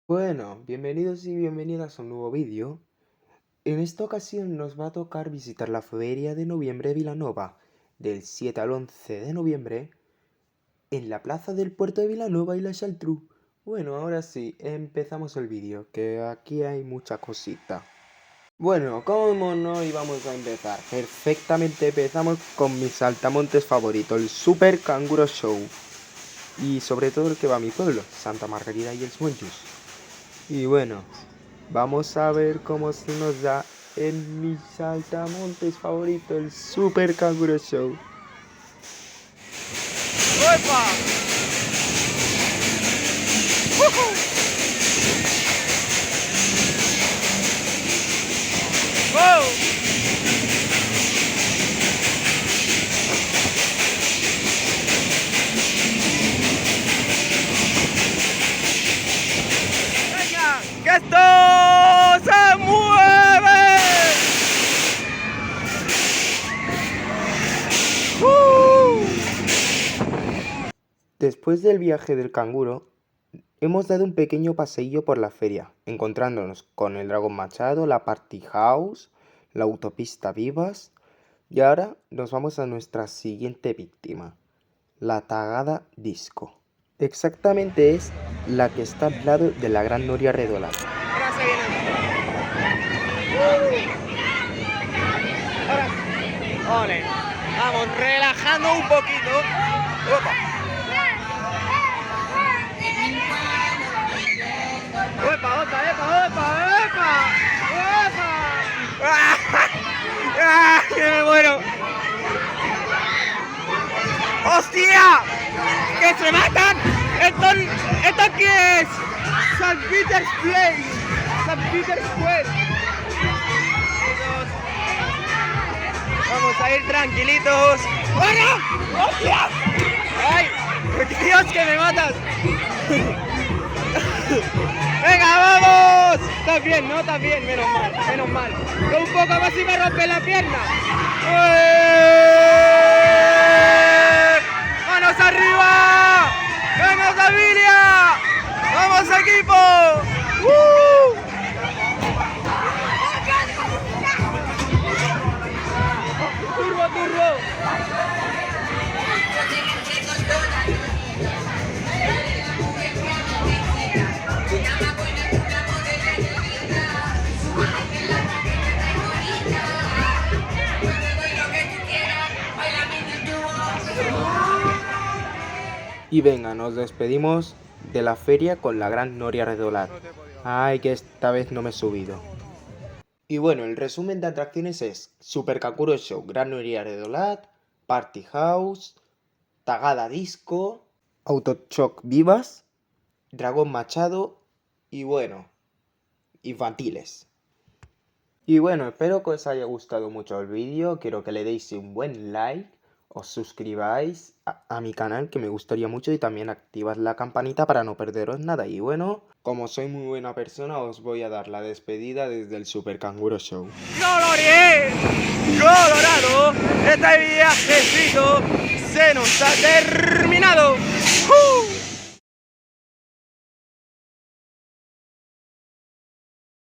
Bueno, bienvenidos y bienvenidas a un nuevo vídeo. En esta ocasión nos va a tocar visitar la Feria de Noviembre de Vilanova, del 7 al 11 de noviembre, en la plaza del puerto de Vilanova y la Geltrú. Bueno, ahora sí, empezamos el vídeo, que aquí hay mucha cosita. Bueno, ¿cómo no íbamos a empezar? Perfectamente empezamos con mi saltamontes favorito, el Super Canguro Show. Y sobre todo el que va a mi pueblo, Santa Margarida y el Monjos. Y bueno, vamos a ver cómo se nos da en mi saltamontes favorito, el Super Canguro Show. ¡Opa! ¡Wow! ¡Venga! ¡Que esto se mueve! Después del viaje del canguro, hemos dado un pequeño paseillo por la feria, encontrándonos con el Dragón Machado, la Party House, la Autopista Vivas, y ahora nos vamos a nuestra siguiente víctima, la Tagada Disco. Exactamente es la que está al lado de la Gran Noria Redolada. Ahora se viene. Ahora sí. Ole. Vamos, relajando un poquito. Opa. Opa, opa, epa, opa, epa. Opa. ¡Ah! ¡Que me muero! ¡Hostia! ¡Que se matan! ¿Esto qué es? St. Peter's Place. St. Peter's Square. Vamos a ir tranquilitos. ¡Bueno! ¡Hostia! ¡Ay! ¡Dios, que me matas! ¡Venga, vamos! Estás bien, ¿no? Estás bien, menos mal, menos mal. Un poco más y me rompe la pierna. ¡Manos arriba! ¡Vamos, familia! ¡Vamos, equipo! ¡Turbo, turbo! Y venga, nos despedimos de la feria con la Gran Noria Redolada. Ay, que esta vez no me he subido. Y bueno, el resumen de atracciones es Super Canguro Show, Gran Noria Redolada, Party House, Tagada Disco, Autochoc Vivas, Dragón Machado y bueno, infantiles. Y bueno, espero que os haya gustado mucho el vídeo, quiero que le deis un buen like, os suscribáis a mi canal, que me gustaría mucho, y también activad la campanita para no perderos nada. Y bueno, como soy muy buena persona, os voy a dar la despedida desde el Super Canguro Show. ¡Coloré! ¡Colorado! Este viajecito se nos ha terminado.